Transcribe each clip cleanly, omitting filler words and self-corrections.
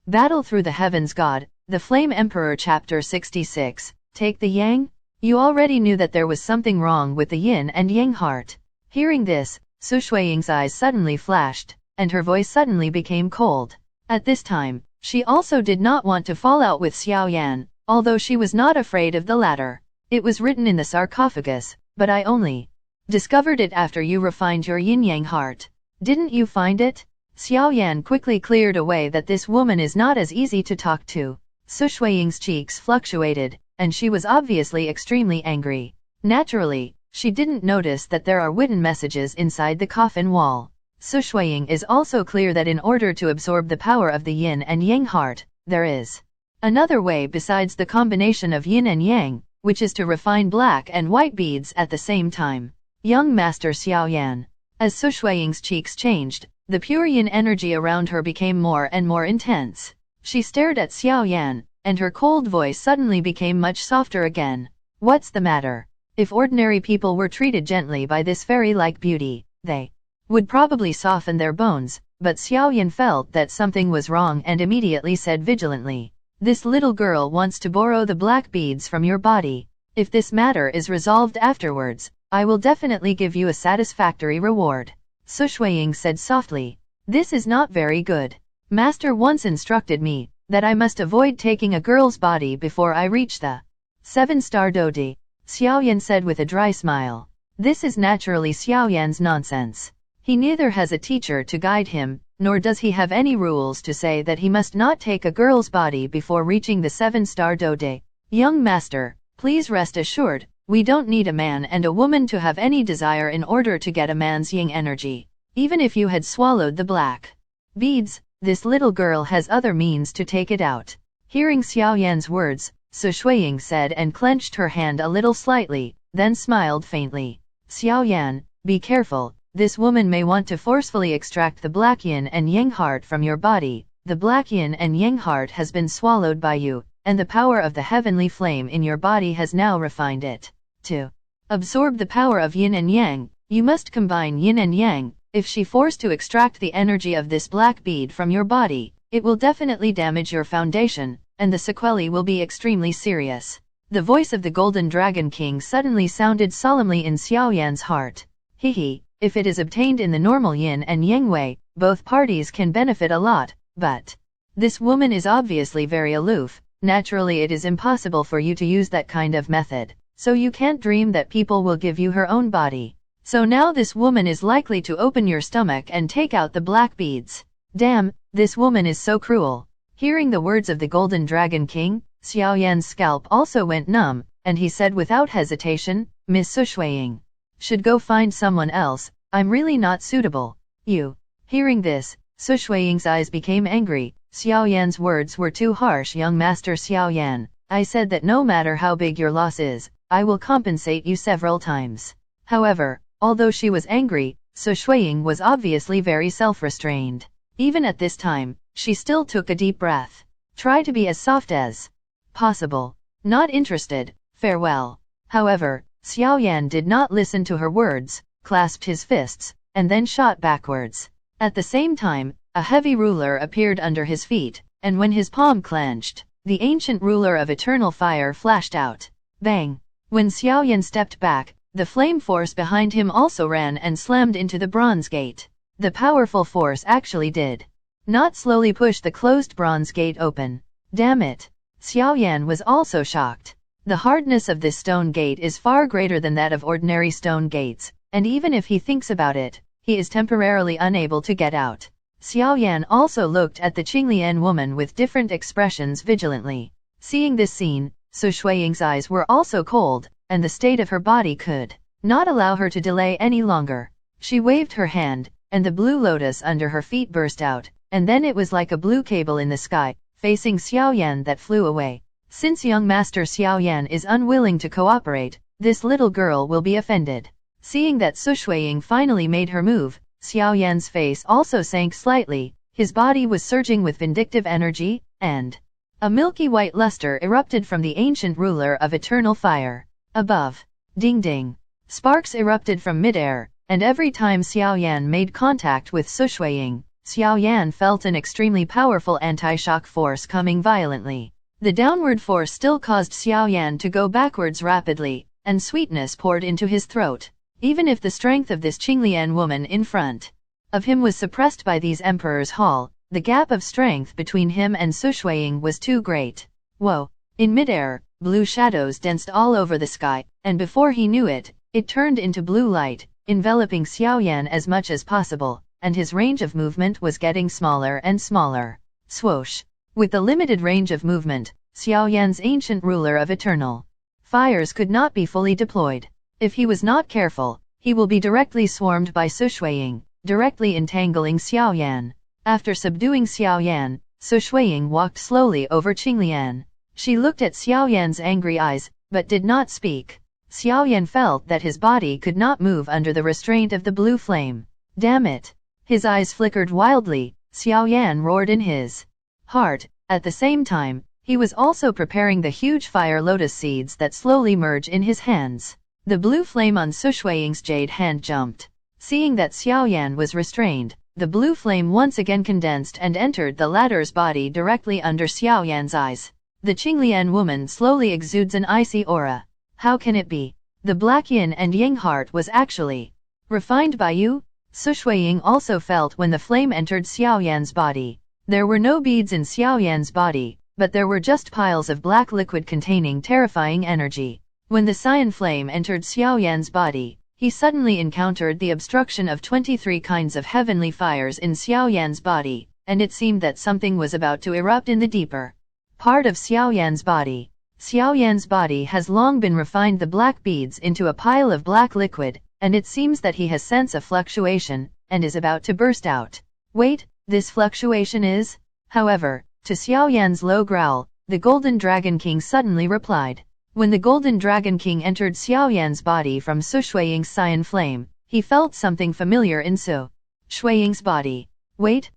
Battle Through the Heavens God, the Flame Emperor Chapter 66, Take the Yang? You already knew that there was something wrong with the yin and yang heart. Hearing this, Su Shuiying's eyes suddenly flashed, and her voice suddenly became cold. At this time, she also did not want to fall out with Xiao Yan, although she was not afraid of the latter. It was written in the sarcophagus, but I only discovered it after you refined your yin-yang heart. Didn't you find it? Xiao Yan quickly cleared away that this woman is not as easy to talk to. Su Shuiying's cheeks fluctuated, and she was obviously extremely angry. Naturally, she didn't notice that there are written messages inside the coffin wall. Su Shuiying is also clear that in order to absorb the power of the yin and yang heart, there is another way besides the combination of yin and yang, which is to refine black and white beads at the same time. Young Master Xiao Yan. As Su Shuiying's cheeks changed, the pure yin energy around her became more and more intense. She stared at Xiao Yan, and her cold voice suddenly became much softer again. What's the matter? If ordinary people were treated gently by this fairy-like beauty, they would probably soften their bones, but Xiao Yan felt that something was wrong and immediately said vigilantly, "This little girl wants to borrow the black beads from your body. If this matter is resolved afterwards, I will definitely give you a satisfactory reward." Su Shuiying said softly, "This is not very good. Master once instructed me that I must avoid taking a girl's body before I reach the 7-star Dode." Xiao Yan said with a dry smile. This is naturally Xiao Yan's nonsense. He neither has a teacher to guide him, nor does he have any rules to say that he must not take a girl's body before reaching the 7-star Dode. Young master, please rest assured, we don't need a man and a woman to have any desire in order to get a man's yin energy. Even if you had swallowed the black beads, this little girl has other means to take it out. Hearing Xiao Yan's words, Su Shuiying said and clenched her hand a little slightly, then smiled faintly. Xiao Yan, be careful, this woman may want to forcefully extract the black yin and yang heart from your body. The black yin and yang heart has been swallowed by you, and the power of the heavenly flame in your body has now refined it. To absorb the power of yin and yang, you must combine yin and yang. If she forced to extract the energy of this black bead from your body, it will definitely damage your foundation, and the sequelae will be extremely serious. The voice of the Golden Dragon King suddenly sounded solemnly in Xiao Yan's heart. Hehe, if it is obtained in the normal yin and yang way, both parties can benefit a lot, but this woman is obviously very aloof. Naturally it is impossible for you to use that kind of method. So you can't dream that people will give you her own body. So now this woman is likely to open your stomach and take out the black beads. Damn, this woman is so cruel. Hearing the words of the Golden Dragon King, Xiao Yan's scalp also went numb, and he said without hesitation, Miss Su Shuiying should go find someone else. I'm really not suitable. You. Hearing this, Su Shuiying's eyes became angry. Xiao Yan's words were too harsh. Young Master Xiao Yan, I said that no matter how big your loss is, I will compensate you several times. However, although she was angry, Su Shuiying was obviously very self-restrained. Even at this time, she still took a deep breath. Try to be as soft as possible. Not interested, farewell. However, Xiao Yan did not listen to her words, clasped his fists, and then shot backwards. At the same time, a heavy ruler appeared under his feet, and when his palm clenched, the ancient ruler of eternal fire flashed out. Bang! When Xiao Yan stepped back, the flame force behind him also ran and slammed into the bronze gate. The powerful force actually did not slowly push the closed bronze gate open. Damn it! Xiao Yan was also shocked. The hardness of this stone gate is far greater than that of ordinary stone gates, and even if he thinks about it, he is temporarily unable to get out. Xiao Yan also looked at the Qinglian woman with different expressions vigilantly. Seeing this scene, Su Shuiying's eyes were also cold, and the state of her body could not allow her to delay any longer. She waved her hand, and the blue lotus under her feet burst out, and then it was like a blue cable in the sky, facing Xiao Yan that flew away. Since young Master Xiao Yan is unwilling to cooperate, this little girl will be offended. Seeing that Su Shuiying finally made her move, Xiao Yan's face also sank slightly. His body was surging with vindictive energy, and a milky white luster erupted from the ancient ruler of eternal fire. Above, ding ding, sparks erupted from midair, and every time Xiao Yan made contact with Su Shuiying, Xiao Yan felt an extremely powerful anti-shock force coming violently. The downward force still caused Xiao Yan to go backwards rapidly, and sweetness poured into his throat. Even if the strength of this Qinglian woman in front of him was suppressed by these Emperor's Hall, the gap of strength between him and Su Shuiying was too great. Whoa! In midair, blue shadows danced all over the sky, and before he knew it, it turned into blue light, enveloping Xiao Yan as much as possible, and his range of movement was getting smaller and smaller. Swoosh! With the limited range of movement, Xiao Yan's ancient ruler of eternal fires could not be fully deployed. If he was not careful, he will be directly swarmed by Su Shuiying, directly entangling Xiao Yan. After subduing Xiao Yan, Su Shuiying walked slowly over Qinglian. She looked at Xiao Yan's angry eyes, but did not speak. Xiao Yan felt that his body could not move under the restraint of the blue flame. Damn it! His eyes flickered wildly. Xiao Yan roared in his heart. At the same time, he was also preparing the huge fire lotus seeds that slowly merge in his hands. The blue flame on Su Shuiying's jade hand jumped. Seeing that Xiao Yan was restrained, the blue flame once again condensed and entered the latter's body directly under Xiao Yan's eyes. The Qinglian woman slowly exudes an icy aura. How can it be? The black yin and yang heart was actually refined by you? Su Shuiying also felt when the flame entered Xiao Yan's body. There were no beads in Xiao Yan's body, but there were just piles of black liquid containing terrifying energy. When the cyan flame entered Xiao Yan's body, he suddenly encountered the obstruction of 23 kinds of heavenly fires in Xiao Yan's body, and it seemed that something was about to erupt in the deeper part of Xiao Yan's body. Xiao Yan's body has long been refined the black beads into a pile of black liquid, and it seems that he has sensed a fluctuation, and is about to burst out. Wait, this fluctuation is? However, to Xiao Yan's low growl, the Golden Dragon King suddenly replied. When the Golden Dragon King entered Xiao Yan's body from Su Shuiying's cyan flame, he felt something familiar in Su Shuiying's body. Wait.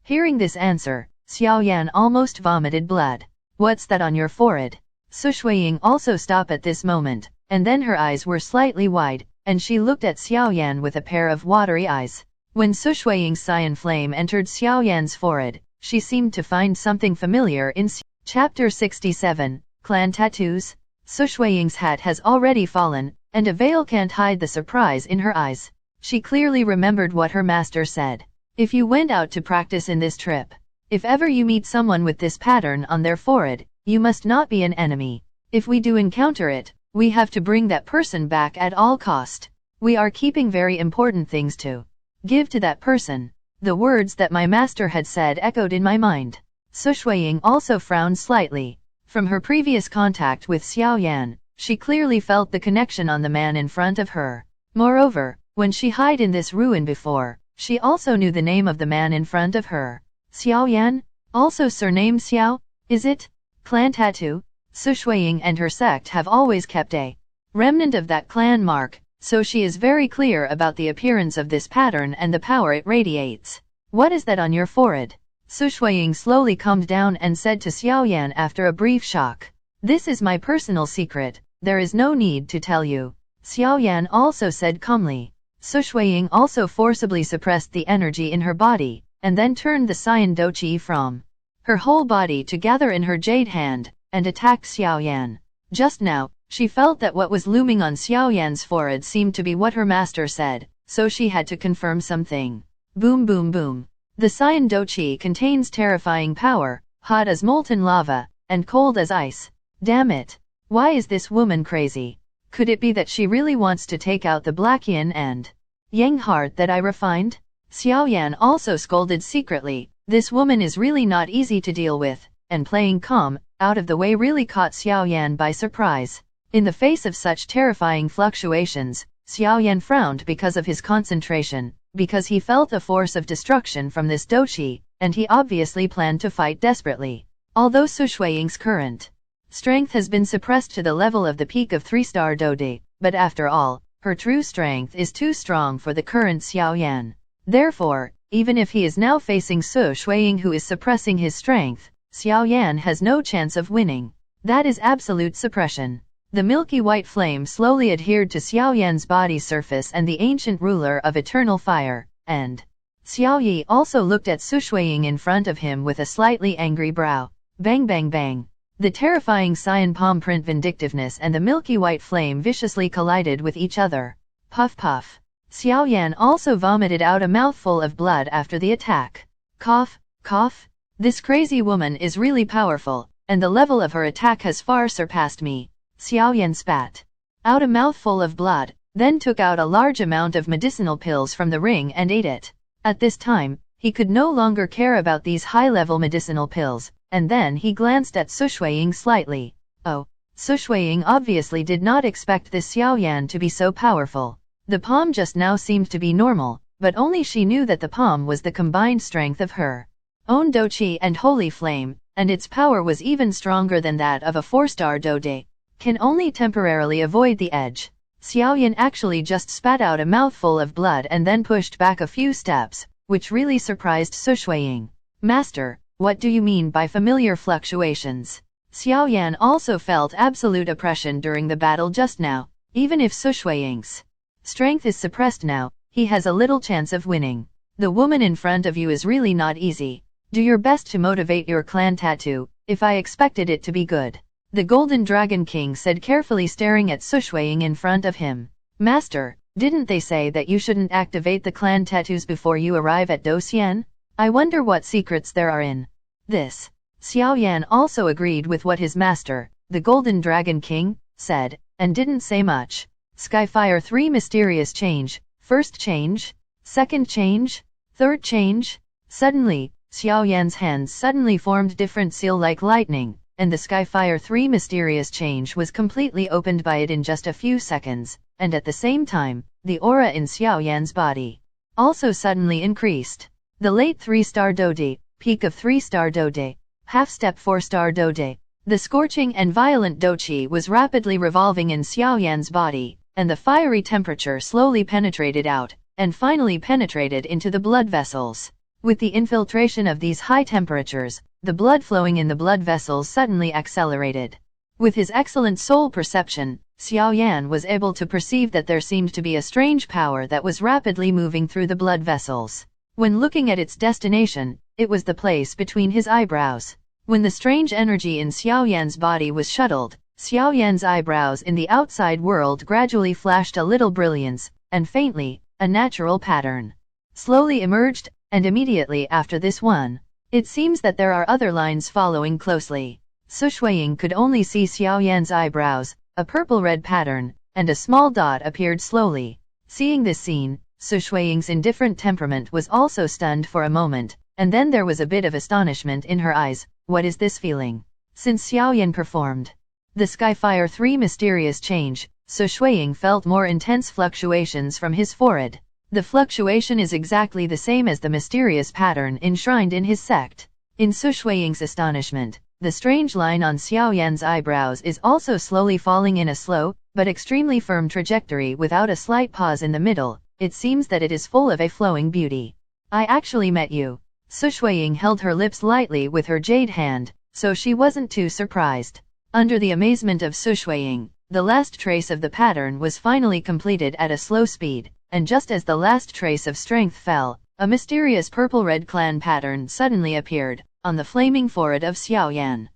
Hearing this answer, Xiao Yan almost vomited blood. What's that on your forehead? Su Shuiying also stopped at this moment, and then her eyes were slightly wide, and she looked at Xiao Yan with a pair of watery eyes. When Su Shuiying's cyan flame entered Xiao Yan's forehead, she seemed to find something familiar in Chapter 67, Clan Tattoos. Su Shuiying's hat has already fallen, and a veil can't hide the surprise in her eyes. She clearly remembered what her master said. If you went out to practice in this trip, if ever you meet someone with this pattern on their forehead, you must not be an enemy. If we do encounter it, we have to bring that person back at all cost. We are keeping very important things to give to that person. The words that my master had said echoed in my mind. Su Shuiying also frowned slightly. From her previous contact with Xiao Yan, she clearly felt the connection on the man in front of her. Moreover, when she hid in this ruin before, she also knew the name of the man in front of her. Xiao Yan? Also surnamed Xiao? Is it? Clan Tattoo? Su Shuiying and her sect have always kept a remnant of that clan mark, so she is very clear about the appearance of this pattern and the power it radiates. What is that on your forehead? Su Shuiying slowly calmed down and said to Xiao Yan after a brief shock. This is my personal secret, there is no need to tell you. Xiao Yan also said calmly. Su Shuiying also forcibly suppressed the energy in her body, and then turned the cyan douqi from her whole body to gather in her jade hand, and attacked Xiao Yan. Just now, she felt that what was looming on Xiao Yan's forehead seemed to be what her master said, so she had to confirm something. Boom boom boom. The cyan douqi contains terrifying power, hot as molten lava, and cold as ice. Damn it. Why is this woman crazy? Could it be that she really wants to take out the black yin and yang heart that I refined? Xiao Yan also scolded secretly. This woman is really not easy to deal with, and playing calm, out of the way really caught Xiao Yan by surprise. In the face of such terrifying fluctuations, Xiao Yan frowned because of his concentration, because he felt a force of destruction from this douqi, and he obviously planned to fight desperately. Although Su Shuiying's current strength has been suppressed to the level of the peak of 3-star Dode, but after all, her true strength is too strong for the current Xiao Yan. Therefore, even if he is now facing Su Shuiying who is suppressing his strength, Xiao Yan has no chance of winning. That is absolute suppression. The milky white flame slowly adhered to Xiao Yan's body surface and the ancient ruler of eternal fire, and Xiao Yi also looked at Su Shuiying in front of him with a slightly angry brow. Bang bang bang. The terrifying cyan palm print vindictiveness and the milky white flame viciously collided with each other. Puff puff. Xiao Yan also vomited out a mouthful of blood after the attack. Cough, cough. This crazy woman is really powerful, and the level of her attack has far surpassed me. Xiao Yan spat out a mouthful of blood, then took out a large amount of medicinal pills from the ring and ate it. At this time, he could no longer care about these high-level medicinal pills, and then he glanced at Su Shuiying slightly. Oh, Su Shuiying obviously did not expect this Xiao Yan to be so powerful. The palm just now seemed to be normal, but only she knew that the palm was the combined strength of her own Douqi and Holy Flame, and its power was even stronger than that of a 4-star Doude. Can only temporarily avoid the edge. Xiao Yan actually just spat out a mouthful of blood and then pushed back a few steps, which really surprised Su Shuiying. Master, what do you mean by familiar fluctuations? Xiao Yan also felt absolute oppression during the battle just now. Even if Su Shuiying's strength is suppressed now, he has a little chance of winning. The woman in front of you is really not easy. Do your best to motivate your clan tattoo, if I expected it to be good. The Golden Dragon King said carefully, staring at Su Shuiying in front of him. Master, didn't they say that you shouldn't activate the clan tattoos before you arrive at Douxian? I wonder what secrets there are in this. Xiao Yan also agreed with what his master, the Golden Dragon King, said, and didn't say much. Skyfire 3 mysterious change, first change, second change, third change. Suddenly, Xiao Yan's hands suddenly formed different seal-like lightning, and the Skyfire 3 mysterious change was completely opened by it in just a few seconds, and at the same time, the aura in Xiao Yan's body also suddenly increased. The late 3-star Doude, peak of 3-star Doude, half-step 4-star Doude. The scorching and violent Douqi was rapidly revolving in Xiao Yan's body, and the fiery temperature slowly penetrated out, and finally penetrated into the blood vessels. With the infiltration of these high temperatures, the blood flowing in the blood vessels suddenly accelerated. With his excellent soul perception, Xiao Yan was able to perceive that there seemed to be a strange power that was rapidly moving through the blood vessels. When looking at its destination, it was the place between his eyebrows. When the strange energy in Xiao Yan's body was shuttled, Xiao Yan's eyebrows in the outside world gradually flashed a little brilliance, and faintly, a natural pattern slowly emerged, and immediately after this one, it seems that there are other lines following closely. Su Shuiying could only see Xiao Yan's eyebrows, a purple-red pattern, and a small dot appeared slowly. Seeing this scene, Su Shuiying's indifferent temperament was also stunned for a moment, and then there was a bit of astonishment in her eyes. What is this feeling? Since Xiao Yan performed the Skyfire 3 mysterious change, Su Shuiying felt more intense fluctuations from his forehead. The fluctuation is exactly the same as the mysterious pattern enshrined in his sect. In Su Shuiying's astonishment, the strange line on Xiao Yan's eyebrows is also slowly falling in a slow, but extremely firm trajectory without a slight pause in the middle. It seems that it is full of a flowing beauty. I actually met you. Su Shuiying held her lips lightly with her jade hand, so she wasn't too surprised. Under the amazement of Su Shuiying, the last trace of the pattern was finally completed at a slow speed, and just as the last trace of strength fell, a mysterious purple-red clan pattern suddenly appeared on the flaming forehead of Xiao Yan.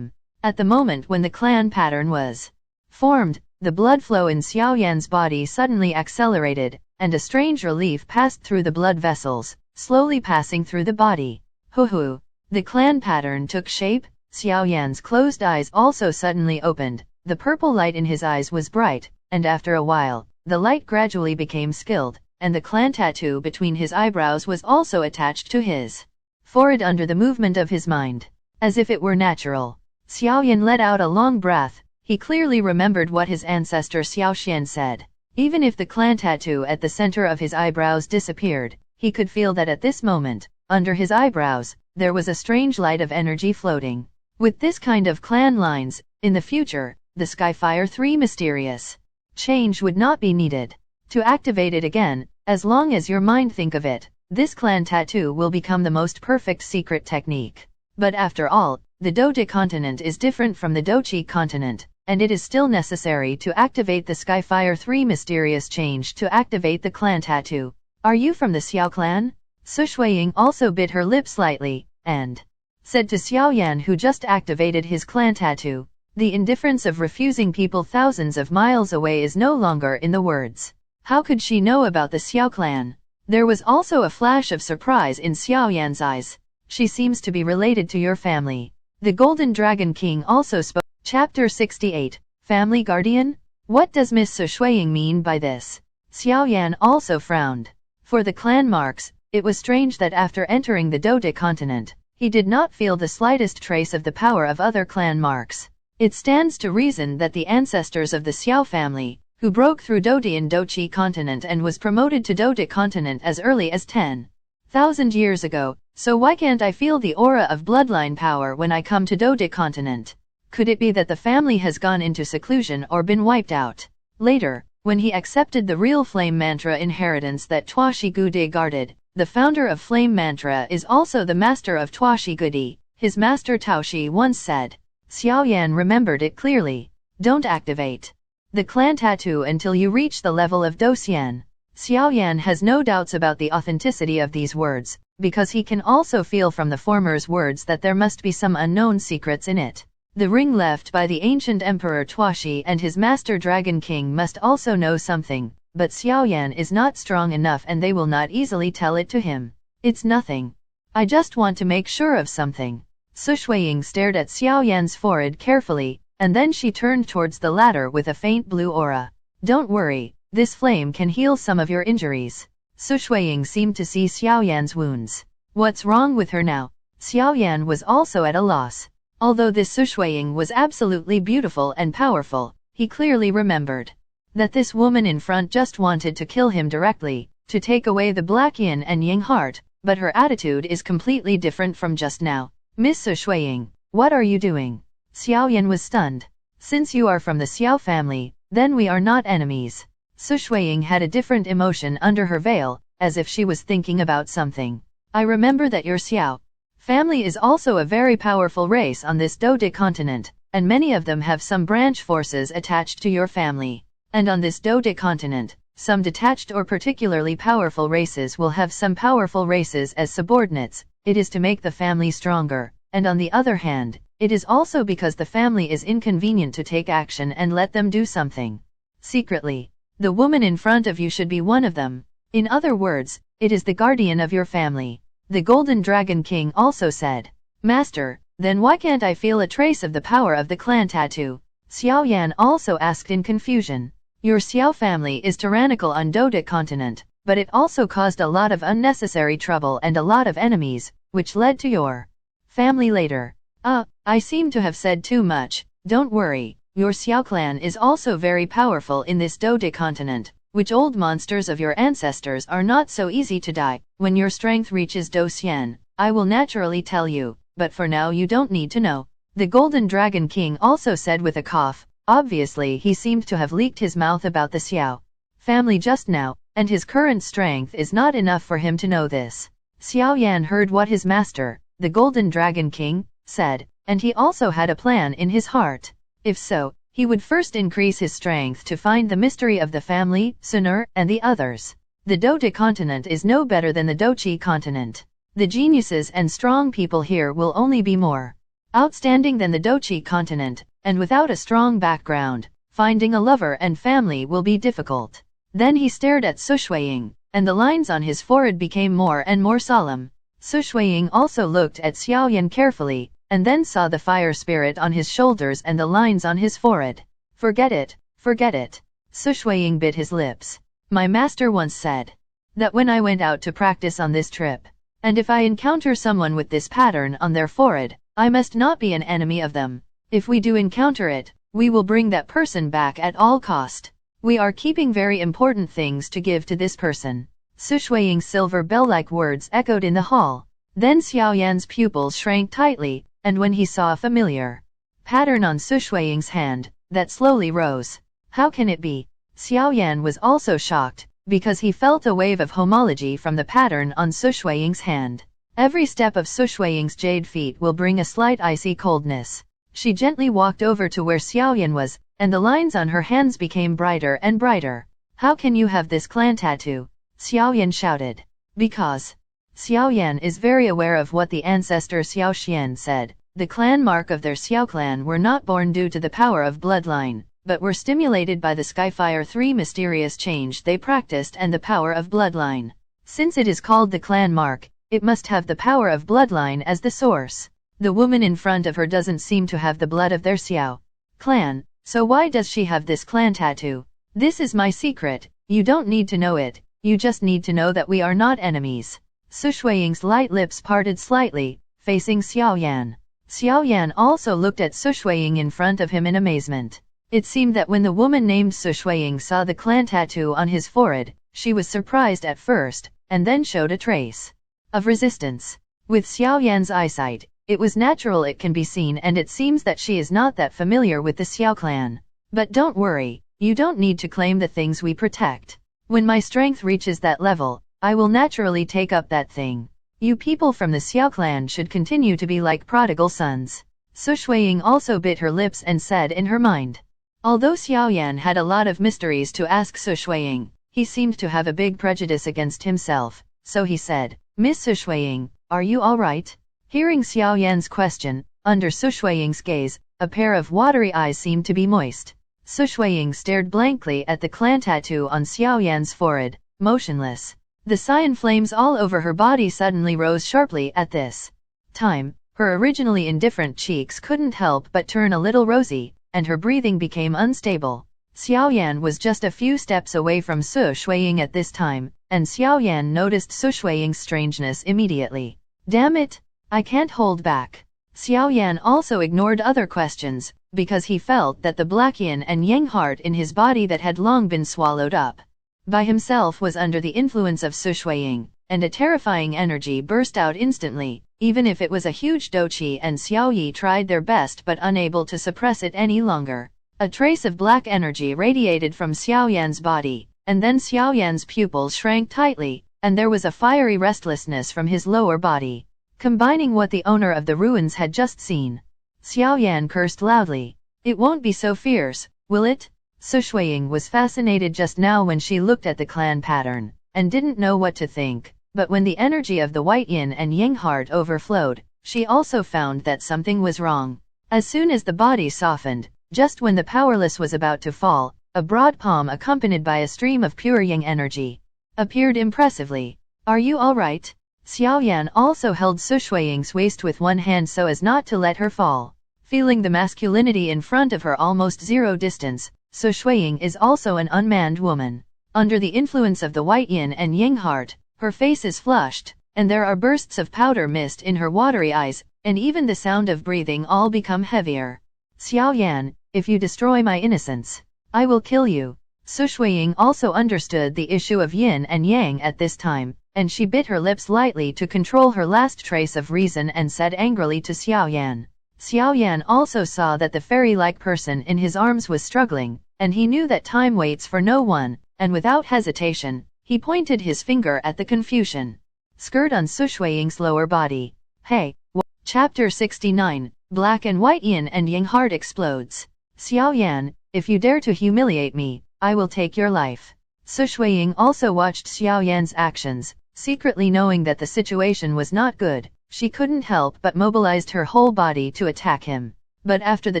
At the moment when the clan pattern was formed, the blood flow in Xiao Yan's body suddenly accelerated, and a strange relief passed through the blood vessels, slowly passing through the body. Hoo-hoo! The clan pattern took shape. Xiao Yan's closed eyes also suddenly opened. The purple light in his eyes was bright, and after a while, the light gradually became skilled, and the clan tattoo between his eyebrows was also attached to his forehead under the movement of his mind, as if it were natural. Xiao Yan let out a long breath. He clearly remembered what his ancestor Xiao Xian said. Even if the clan tattoo at the center of his eyebrows disappeared, he could feel that at this moment, under his eyebrows, there was a strange light of energy floating. With this kind of clan lines, in the future, the Skyfire 3 mysterious change would not be needed. To activate it again, as long as your mind think of it, this clan tattoo will become the most perfect secret technique. But after all, the Doude continent is different from the Douqi continent, and it is still necessary to activate the Skyfire 3 mysterious change to activate the clan tattoo. Are you from the Xiao clan? Su Shuiying also bit her lip slightly, and said to Xiao Yan, who just activated his clan tattoo, "The indifference of refusing people thousands of miles away is no longer in the words." How could she know about the Xiao clan? There was also a flash of surprise in Xiao Yan's eyes. "She seems to be related to your family." The Golden Dragon King also spoke. Chapter 68, Family Guardian? What does Miss Su Shuiying mean by this? Xiao Yan also frowned. For the clan marks, it was strange that after entering the Dode continent, he did not feel the slightest trace of the power of other clan marks. It stands to reason that the ancestors of the Xiao family, who broke through Dodian Dochi continent and was promoted to Dode continent as early as 10,000 years ago, so why can't I feel the aura of bloodline power when I come to Dode continent? Could it be that the family has gone into seclusion or been wiped out? Later, when he accepted the real flame mantra inheritance that Tuashi Gude guarded, the founder of flame mantra is also the master of Tuashi Gude, his master Taoshi once said. Xiao Yan remembered it clearly. Don't activate the clan tattoo until you reach the level of Dosian. Xiao Yan has no doubts about the authenticity of these words, because he can also feel from the former's words that there must be some unknown secrets in it. The ring left by the ancient Emperor Tuashi and his Master Dragon King must also know something, but Xiao Yan is not strong enough and they will not easily tell it to him. It's nothing. I just want to make sure of something. Su Shuiying stared at Xiao Yan's forehead carefully, and then she turned towards the latter with a faint blue aura. Don't worry, this flame can heal some of your injuries. Su Shuiying seemed to see Xiao Yan's wounds. What's wrong with her now? Xiao Yan was also at a loss. Although this Su Shuiying was absolutely beautiful and powerful, he clearly remembered that this woman in front just wanted to kill him directly, to take away the black yin and yang heart, but her attitude is completely different from just now. Miss Su Shuiying, what are you doing? Xiao Yan was stunned. Since you are from the Xiao family, then we are not enemies. Su Shuiying had a different emotion under her veil, as if she was thinking about something. I remember that your Xiao family is also a very powerful race on this Dode continent, and many of them have some branch forces attached to your family. And on this Dode continent, some detached or particularly powerful races will have some powerful races as subordinates. It is to make the family stronger, and on the other hand, it is also because the family is inconvenient to take action and let them do something secretly. The woman in front of you should be one of them. In other words, it is the guardian of your family. The Golden Dragon King also said. Master, then why can't I feel a trace of the power of the clan tattoo? Xiao Yan also asked in confusion. Your Xiao family is tyrannical on Dode continent, but it also caused a lot of unnecessary trouble and a lot of enemies, which led to your family later. I seem to have said too much. Don't worry, your Xiao clan is also very powerful in this Dode continent, which old monsters of your ancestors are not so easy to die. When your strength reaches Dosian, I will naturally tell you, but for now you don't need to know. The Golden Dragon King also said with a cough. Obviously he seemed to have leaked his mouth about the Xiao family just now, and his current strength is not enough for him to know this. Xiao Yan heard what his master, the Golden Dragon King, said, and he also had a plan in his heart. If so, he would first increase his strength to find the mystery of the family, Sunur, and the others. The Dode continent is no better than the Dochi continent. The geniuses and strong people here will only be more outstanding than the Dochi continent, and without a strong background, finding a lover and family will be difficult. Then he stared at Su Shuiying, and the lines on his forehead became more and more solemn. Su Shuiying also looked at Xiao Yan carefully, and then saw the fire spirit on his shoulders and the lines on his forehead. Forget it, forget it. Su Shuiying bit his lips. My master once said that when I went out to practice on this trip, and if I encounter someone with this pattern on their forehead, I must not be an enemy of them. If we do encounter it, we will bring that person back at all cost. We are keeping very important things to give to this person. Su Shuiying's silver bell-like words echoed in the hall. Then Xiao Yan's pupils shrank tightly, and when he saw a familiar pattern on Su Shuiying's hand, that slowly rose. How can it be? Xiao Yan was also shocked, because he felt a wave of homology from the pattern on Su Shuiying's hand. Every step of Su Shuiying's jade feet will bring a slight icy coldness. She gently walked over to where Xiao Yan was, and the lines on her hands became brighter and brighter. How can you have this clan tattoo? Xiao Yan shouted. Because Xiao Yan is very aware of what the ancestor Xiao Xian said. The clan mark of their Xiao clan were not born due to the power of bloodline, but were stimulated by the Skyfire 3 mysterious change they practiced and the power of bloodline. Since it is called the clan mark, it must have the power of bloodline as the source. The woman in front of her doesn't seem to have the blood of their Xiao clan, so why does she have this clan tattoo? This is my secret, you don't need to know it, you just need to know that we are not enemies. Su Shuiying's light lips parted slightly, facing Xiao Yan. Xiao Yan also looked at Su Shuiying in front of him in amazement. It seemed that when the woman named Su Shuiying saw the clan tattoo on his forehead, she was surprised at first, and then showed a trace of resistance. With Xiao Yan's eyesight, it was natural it can be seen, and it seems that she is not that familiar with the Xiao clan. But don't worry, you don't need to claim the things we protect. When my strength reaches that level, I will naturally take up that thing. You people from the Xiao clan should continue to be like prodigal sons. Su Shuiying also bit her lips and said in her mind. Although Xiao Yan had a lot of mysteries to ask Su Shuiying, he seemed to have a big prejudice against himself, so he said, Miss Su Shuiying, are you alright? Hearing Xiao Yan's question, under Su Shuiying's gaze, a pair of watery eyes seemed to be moist. Su Shuiying stared blankly at the clan tattoo on Xiao Yan's forehead, motionless. The cyan flames all over her body suddenly rose sharply at this time. Her originally indifferent cheeks couldn't help but turn a little rosy, and her breathing became unstable. Xiao Yan was just a few steps away from Su Shuiying at this time, and Xiao Yan noticed Su Shuiying's strangeness immediately. Damn it! I can't hold back. Xiao Yan also ignored other questions, because he felt that the black yin and yang heart in his body that had long been swallowed up by himself was under the influence of Su Shuiying, and a terrifying energy burst out instantly, even if it was a huge doqi, and Xiao Yi tried their best but unable to suppress it any longer. A trace of black energy radiated from Xiao Yan's body, and then Xiao Yan's pupils shrank tightly, and there was a fiery restlessness from his lower body, combining what the owner of the ruins had just seen. Xiao Yan cursed loudly. It won't be so fierce, will it? Su Shuiying was fascinated just now when she looked at the clan pattern, and didn't know what to think, but when the energy of the white yin and yang heart overflowed, she also found that something was wrong. As soon as the body softened, just when the powerless was about to fall, a broad palm accompanied by a stream of pure yang energy appeared impressively. Are you alright? Xiao Yan also held Su Shuiying's waist with one hand so as not to let her fall. Feeling the masculinity in front of her almost zero distance, Su Shuiying is also an unmanned woman. Under the influence of the white yin and yang heart, her face is flushed, and there are bursts of powder mist in her watery eyes, and even the sound of breathing all become heavier. Xiao Yan, if you destroy my innocence, I will kill you. Su Shuiying also understood the issue of yin and yang at this time, and she bit her lips lightly to control her last trace of reason and said angrily to Xiao Yan. Xiao Yan also saw that the fairy-like person in his arms was struggling, and he knew that time waits for no one, and without hesitation, he pointed his finger at the Confucian skirt on Su Shuiying's lower body. Hey! Chapter 69, Black and White Yin and Yang Heart Explodes. Xiao Yan, if you dare to humiliate me, I will take your life. Su Shuiying also watched Xiao Yan's actions, secretly knowing that the situation was not good. She couldn't help but mobilized her whole body to attack him. But after the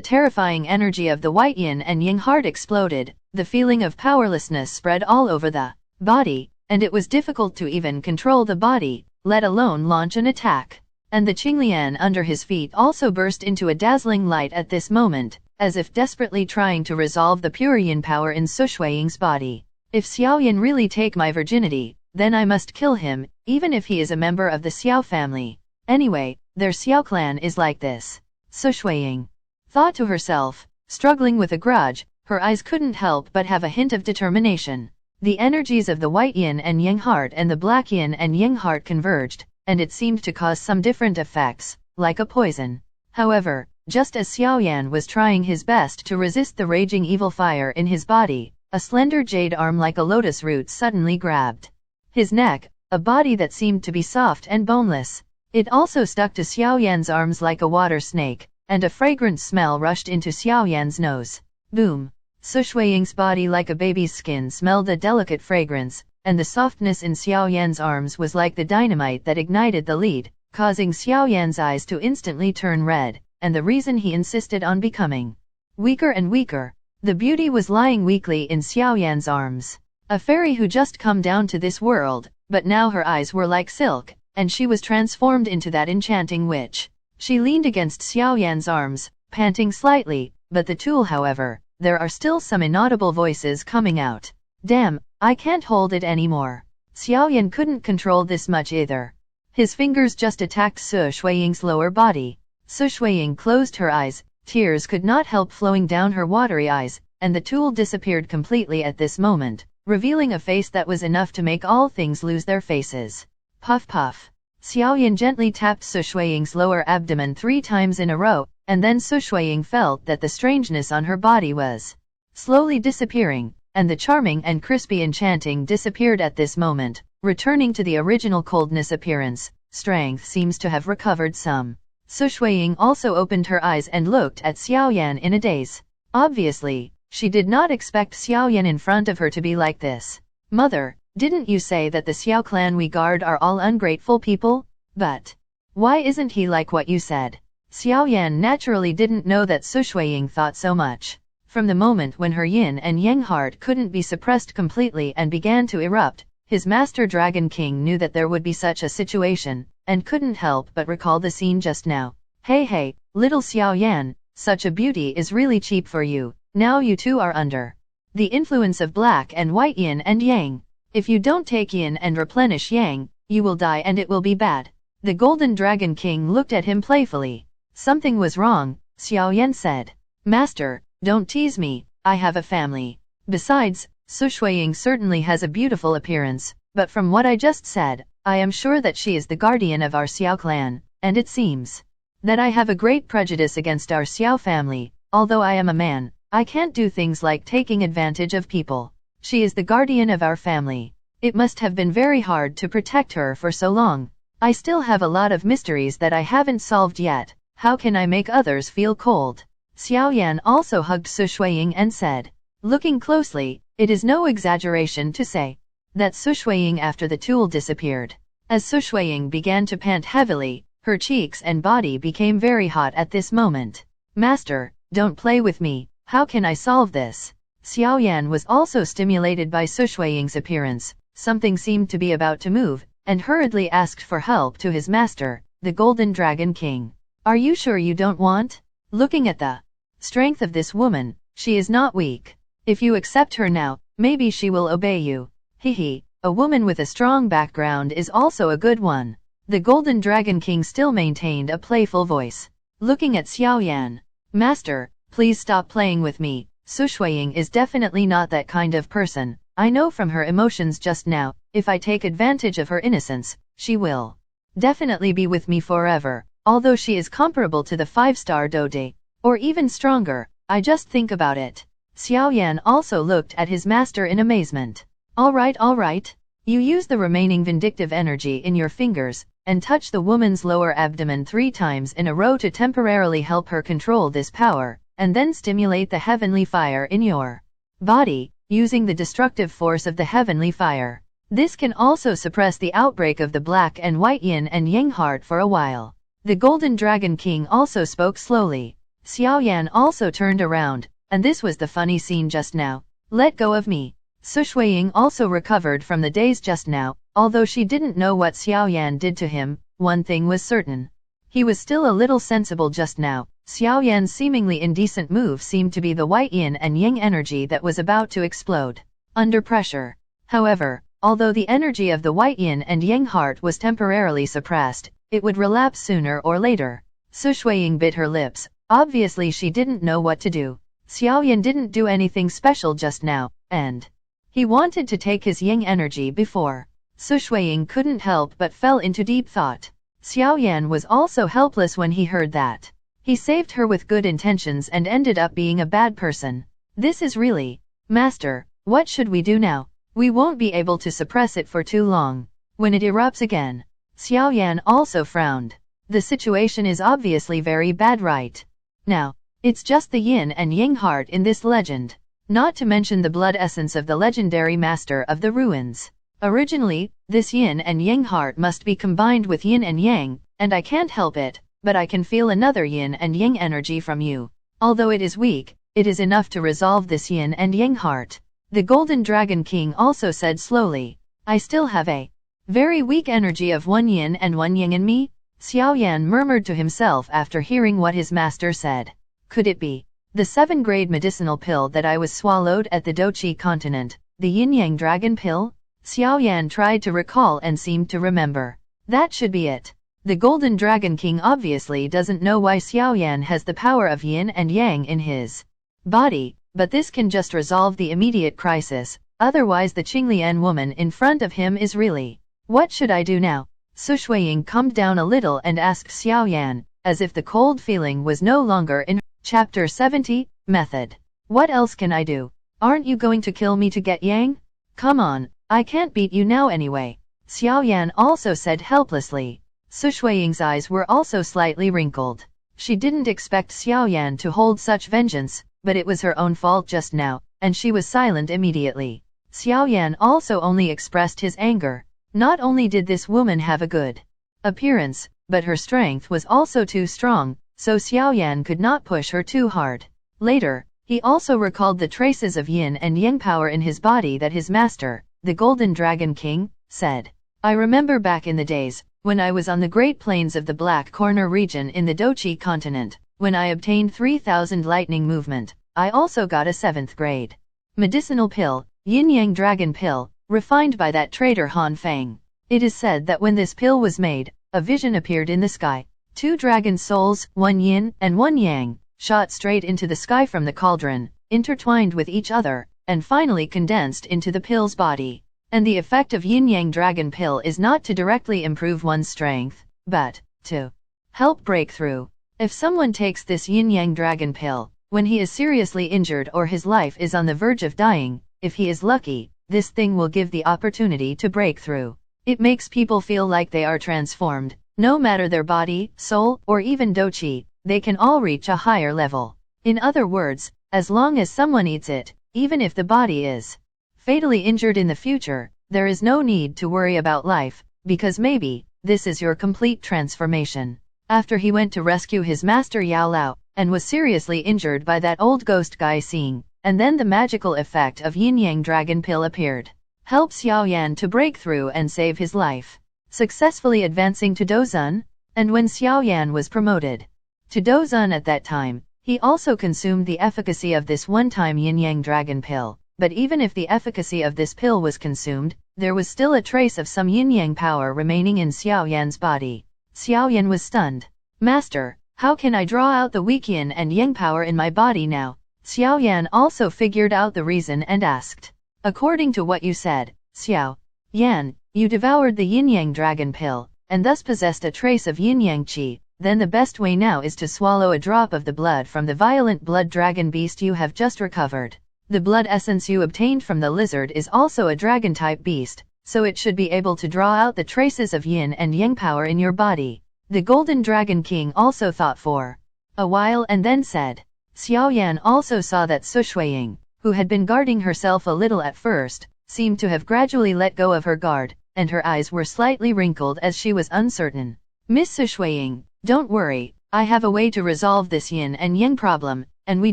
terrifying energy of the white yin and yang heart exploded, the feeling of powerlessness spread all over the body, and it was difficult to even control the body, let alone launch an attack. And the Qinglian under his feet also burst into a dazzling light at this moment, as if desperately trying to resolve the pure yin power in Su Shuiying's body. If Xiao Yan really take my virginity, then I must kill him, even if he is a member of the Xiao family. Anyway, their Xiao clan is like this. Su Shuiying thought to herself, struggling with a grudge. Her eyes couldn't help but have a hint of determination. The energies of the white yin and yang heart and the black yin and yang heart converged, and it seemed to cause some different effects, like a poison. However, just as Xiao Yan was trying his best to resist the raging evil fire in his body, a slender jade arm like a lotus root suddenly grabbed his neck, a body that seemed to be soft and boneless. It also stuck to Xiao Yan's arms like a water snake, and a fragrant smell rushed into Xiao Yan's nose. Boom! Su Shuiying's body like a baby's skin smelled a delicate fragrance, and the softness in Xiao Yan's arms was like the dynamite that ignited the lead, causing Xiao Yan's eyes to instantly turn red, and the reason he insisted on becoming weaker and weaker. The beauty was lying weakly in Xiao Yan's arms. A fairy who just come down to this world, but now her eyes were like silk, and she was transformed into that enchanting witch. She leaned against Xiao Yan's arms, panting slightly, but the tool, however, there are still some inaudible voices coming out. Damn, I can't hold it anymore. Xiao Yan couldn't control this much either. His fingers just attacked Su Shuiying's lower body. Su Shuiying closed her eyes, tears could not help flowing down her watery eyes, and the tool disappeared completely at this moment, revealing a face that was enough to make all things lose their faces. Puff puff. Xiao Yan gently tapped Su Shuiying's lower abdomen 3 times in a row, and then Su Shuiying felt that the strangeness on her body was slowly disappearing, and the charming and crispy enchanting disappeared at this moment, returning to the original coldness appearance. Strength seems to have recovered some. Su Shuiying also opened her eyes and looked at Xiao Yan in a daze. Obviously, she did not expect Xiao Yan in front of her to be like this. Mother, didn't you say that the Xiao clan we guard are all ungrateful people? But why isn't he like what you said? Xiao Yan naturally didn't know that Su Shuiying thought so much. From the moment when her yin and yang heart couldn't be suppressed completely and began to erupt, his master Dragon King knew that there would be such a situation, and couldn't help but recall the scene just now. Hey, little Xiao Yan, such a beauty is really cheap for you. Now you two are under the influence of black and white yin and yang. If you don't take yin and replenish yang, you will die and it will be bad. The Golden Dragon King looked at him playfully. Something was wrong, Xiao Yan said. Master, don't tease me, I have a family. Besides, Su Shuiying certainly has a beautiful appearance, but from what I just said, I am sure that she is the guardian of our Xiao clan, and it seems that I have a great prejudice against our Xiao family. Although I am a man, I can't do things like taking advantage of people. She is the guardian of our family. It must have been very hard to protect her for so long. I still have a lot of mysteries that I haven't solved yet. How can I make others feel cold? Xiao Yan also hugged Su Shuiying and said, looking closely, it is no exaggeration to say that Su Shuiying after the tool disappeared. As Su Shuiying began to pant heavily, her cheeks and body became very hot at this moment. Master, don't play with me, how can I solve this? Xiao Yan was also stimulated by Su Shuiying's appearance. Something seemed to be about to move, and hurriedly asked for help to his master, the Golden Dragon King. Are you sure you don't want? Looking at the strength of this woman, she is not weak. If you accept her now, maybe she will obey you. Hehe, a woman with a strong background is also a good one. The Golden Dragon King still maintained a playful voice. Looking at Xiao Yan. Master, please stop playing with me. Su Shuiying is definitely not that kind of person. I know from her emotions just now, if I take advantage of her innocence, she will definitely be with me forever. Although she is comparable to the 5-star Dode, or even stronger, I just think about it. Xiao Yan also looked at his master in amazement. Alright. You use the remaining vindictive energy in your fingers, and touch the woman's lower abdomen 3 times in a row to temporarily help her control this power, and then stimulate the heavenly fire in your body, using the destructive force of the heavenly fire. This can also suppress the outbreak of the black and white yin and yang heart for a while. The Golden Dragon King also spoke slowly. Xiao Yan also turned around, and this was the funny scene just now. Let go of me. Su Shuiying also recovered from the daze just now. Although she didn't know what Xiao Yan did to him, one thing was certain. He was still a little sensible just now. Xiao Yan's seemingly indecent move seemed to be the white yin and yang energy that was about to explode under pressure. However, although the energy of the white yin and yang heart was temporarily suppressed, it would relapse sooner or later. Su Shuiying bit her lips. Obviously she didn't know what to do. Xiao Yan didn't do anything special just now, and he wanted to take his yang energy before. Su Shuiying couldn't help but fell into deep thought. Xiao Yan was also helpless when he heard that. He saved her with good intentions and ended up being a bad person. This is really... Master, what should we do now? We won't be able to suppress it for too long. When it erupts again. Xiao Yan also frowned. The situation is obviously very bad right now. It's just the yin and yang heart in this legend. Not to mention the blood essence of the legendary master of the ruins. Originally, this yin and yang heart must be combined with yin and yang, and I can't help it, but I can feel another yin and yang energy from you. Although it is weak, it is enough to resolve this yin and yang heart. The Golden Dragon King also said slowly, I still have a very weak energy of one yin and one yang in me? Xiao Yan murmured to himself after hearing what his master said. Could it be the 7th-grade medicinal pill that I was swallowed at the Douchi continent, the Yin Yang Dragon pill? Xiao Yan tried to recall and seemed to remember. That should be it. The Golden Dragon King obviously doesn't know why Xiao Yan has the power of yin and yang in his body, but this can just resolve the immediate crisis, otherwise the Qinglian woman in front of him is really. What should I do now? Su Shuiying calmed down a little and asked Xiao Yan, as if the cold feeling was no longer in. Chapter 70, Method. What else can I do? Aren't you going to kill me to get yang? Come on, I can't beat you now anyway. Xiao Yan also said helplessly. Su Shuiying's eyes were also slightly wrinkled. She didn't expect Xiao Yan to hold such vengeance, but it was her own fault just now, and she was silent immediately. Xiao Yan also only expressed his anger. Not only did this woman have a good appearance, but her strength was also too strong, so Xiao Yan could not push her too hard. Later, he also recalled the traces of yin and yang power in his body that his master, the Golden Dragon King, said. I remember back in the days, when I was on the Great Plains of the Black Corner region in the Douchi continent, when I obtained 3000 lightning movement, I also got a 7th grade medicinal pill, Yin Yang Dragon pill, refined by that traitor Han Feng. It is said that when this pill was made, a vision appeared in the sky. 2 dragon souls, one yin and one yang, shot straight into the sky from the cauldron, intertwined with each other, and finally condensed into the pill's body. And the effect of Yin Yang Dragon pill is not to directly improve one's strength, but to help break through. If someone takes this Yin Yang Dragon pill, when he is seriously injured or his life is on the verge of dying, if he is lucky, this thing will give the opportunity to break through. It makes people feel like they are transformed. No matter their body, soul, or even douchi, they can all reach a higher level. In other words, as long as someone eats it, even if the body is fatally injured in the future, there is no need to worry about life, because maybe, this is your complete transformation. After he went to rescue his master Yao Lao, and was seriously injured by that old ghost guy seeing, and then the magical effect of Yin Yang Dragon pill appeared. Help Xiao Yan to break through and save his life. Successfully advancing to Dozun, and when Xiao Yan was promoted to Dozun at that time, he also consumed the efficacy of this one-time Yin Yang Dragon pill, but even if the efficacy of this pill was consumed, there was still a trace of some Yin Yang power remaining in Xiao Yan's body. Xiao Yan was stunned. Master, how can I draw out the weak Yin and Yang power in my body now? Xiao Yan also figured out the reason and asked. According to what you said, Xiao Yan, you devoured the Yin Yang Dragon pill, and thus possessed a trace of Yin Yang Qi, then the best way now is to swallow a drop of the blood from the violent blood dragon beast you have just recovered. The blood essence you obtained from the lizard is also a dragon-type beast, so it should be able to draw out the traces of Yin and Yang power in your body. The Golden Dragon King also thought for a while and then said. Xiao Yan also saw that Su Shuiying, who had been guarding herself a little at first, seemed to have gradually let go of her guard, and her eyes were slightly wrinkled as she was uncertain. Miss Su Shuiying, don't worry, I have a way to resolve this yin and yang problem, and we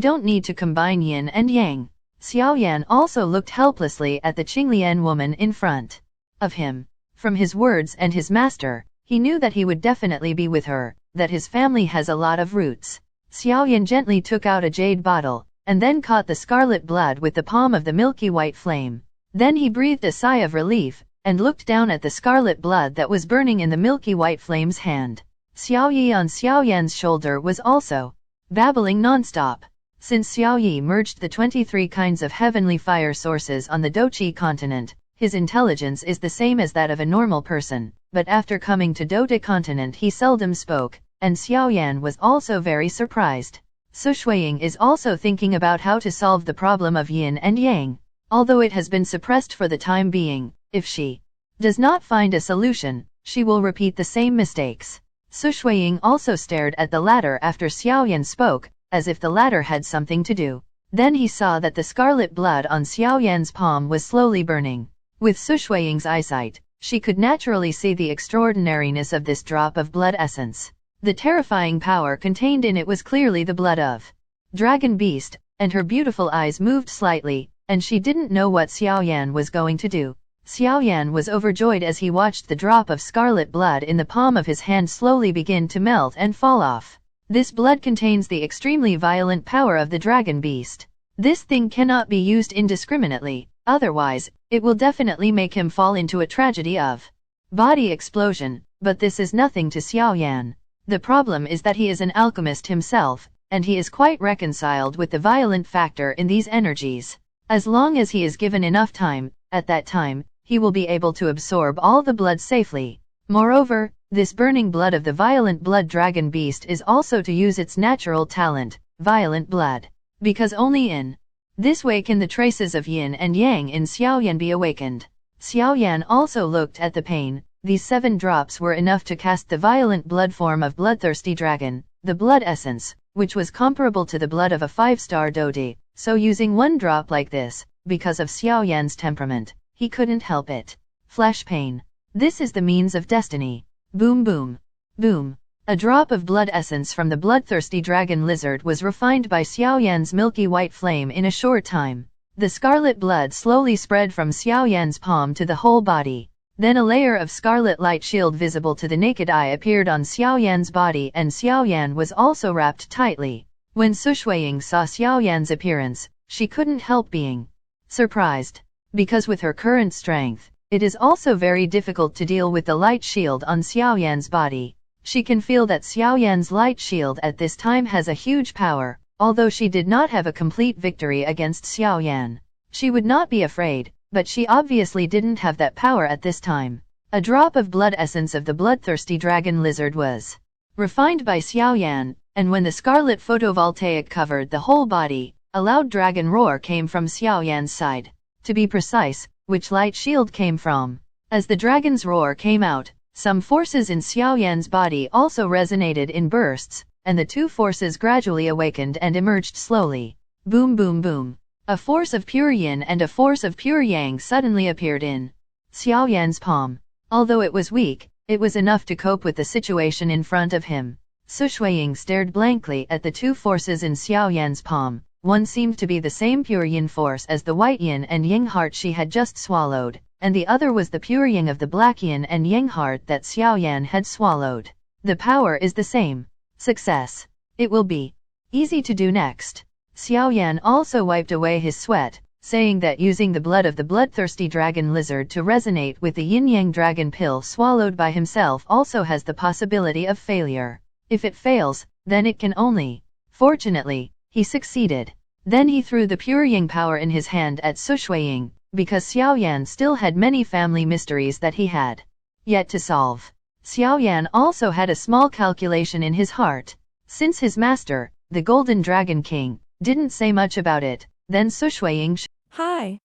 don't need to combine yin and yang. Xiao Yan also looked helplessly at the Qinglian woman in front of him. From his words and his master, he knew that he would definitely be with her, that his family has a lot of roots. Xiao Yan gently took out a jade bottle, and then caught the scarlet blood with the palm of the milky white flame. Then he breathed a sigh of relief, and looked down at the scarlet blood that was burning in the milky white flame's hand. Xiao Yi on Xiao Yan's shoulder was also babbling non-stop. Since Xiao Yi merged the 23 kinds of heavenly fire sources on the Douchi continent, his intelligence is the same as that of a normal person, but after coming to Douchi continent he seldom spoke, and Xiao Yan was also very surprised. Su Shuiying is also thinking about how to solve the problem of yin and yang. Although it has been suppressed for the time being, if she does not find a solution, she will repeat the same mistakes. Su Shuiying also stared at the latter after Xiao Yan spoke, as if the latter had something to do. Then he saw that the scarlet blood on Xiao Yan's palm was slowly burning. With Su Shuiying's eyesight, she could naturally see the extraordinariness of this drop of blood essence. The terrifying power contained in it was clearly the blood of Dragon Beast, and her beautiful eyes moved slightly, and she didn't know what Xiaoyan was going to do. Xiaoyan was overjoyed as he watched the drop of scarlet blood in the palm of his hand slowly begin to melt and fall off. This blood contains the extremely violent power of the Dragon Beast. This thing cannot be used indiscriminately, otherwise, it will definitely make him fall into a tragedy of body explosion, but this is nothing to Xiaoyan. The problem is that he is an alchemist himself, and he is quite reconciled with the violent factor in these energies. As long as he is given enough time, at that time, he will be able to absorb all the blood safely. Moreover, this burning blood of the violent blood dragon beast is also to use its natural talent, violent blood. Because only in this way can the traces of yin and yang in Xiaoyan be awakened. Xiaoyan also looked at the pain. These 7 drops were enough to cast the violent blood form of bloodthirsty dragon, the blood essence, which was comparable to the blood of a 5-star dodi. So using 1 drop like this, because of Xiaoyan's temperament, he couldn't help it. Flash pain. This is the means of destiny. Boom boom. Boom. A drop of blood essence from the bloodthirsty dragon lizard was refined by Xiaoyan's milky white flame in a short time. The scarlet blood slowly spread from Xiaoyan's palm to the whole body. Then a layer of scarlet light shield visible to the naked eye appeared on Xiaoyan's body, and Xiaoyan was also wrapped tightly. When Su Shuiying saw Xiaoyan's appearance, she couldn't help being surprised. Because with her current strength, it is also very difficult to deal with the light shield on Xiaoyan's body. She can feel that Xiaoyan's light shield at this time has a huge power, although she did not have a complete victory against Xiaoyan. She would not be afraid, but she obviously didn't have that power at this time. A drop of blood essence of the bloodthirsty dragon lizard was refined by Xiaoyan, and when the scarlet photovoltaic covered the whole body, a loud dragon roar came from Xiaoyan's side. To be precise, which light shield came from. As the dragon's roar came out, some forces in Xiaoyan's body also resonated in bursts, and the 2 forces gradually awakened and emerged slowly. Boom boom boom. A force of pure yin and a force of pure yang suddenly appeared in Xiaoyan's palm. Although it was weak, it was enough to cope with the situation in front of him. Su Shuiying stared blankly at the 2 forces in Xiaoyan's palm. One seemed to be the same pure yin force as the white yin and yang heart she had just swallowed, and the other was the pure yang of the black yin and yang heart that Xiaoyan had swallowed. The power is the same. Success. It will be easy to do next. Xiaoyan also wiped away his sweat, saying that using the blood of the bloodthirsty dragon lizard to resonate with the Yin Yang Dragon pill swallowed by himself also has the possibility of failure. If it fails, then it can only. Fortunately, he succeeded. Then he threw the pure yang power in his hand at Su Shuiying, because Xiaoyan still had many family mysteries that he had yet to solve. Xiaoyan also had a small calculation in his heart. Since his master, the Golden Dragon King, didn't say much about it, then Su Shuiying. Hi.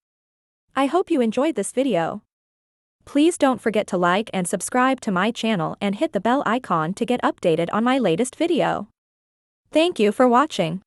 I hope you enjoyed this video. Please don't forget to like and subscribe to my channel and hit the bell icon to get updated on my latest video. Thank you for watching.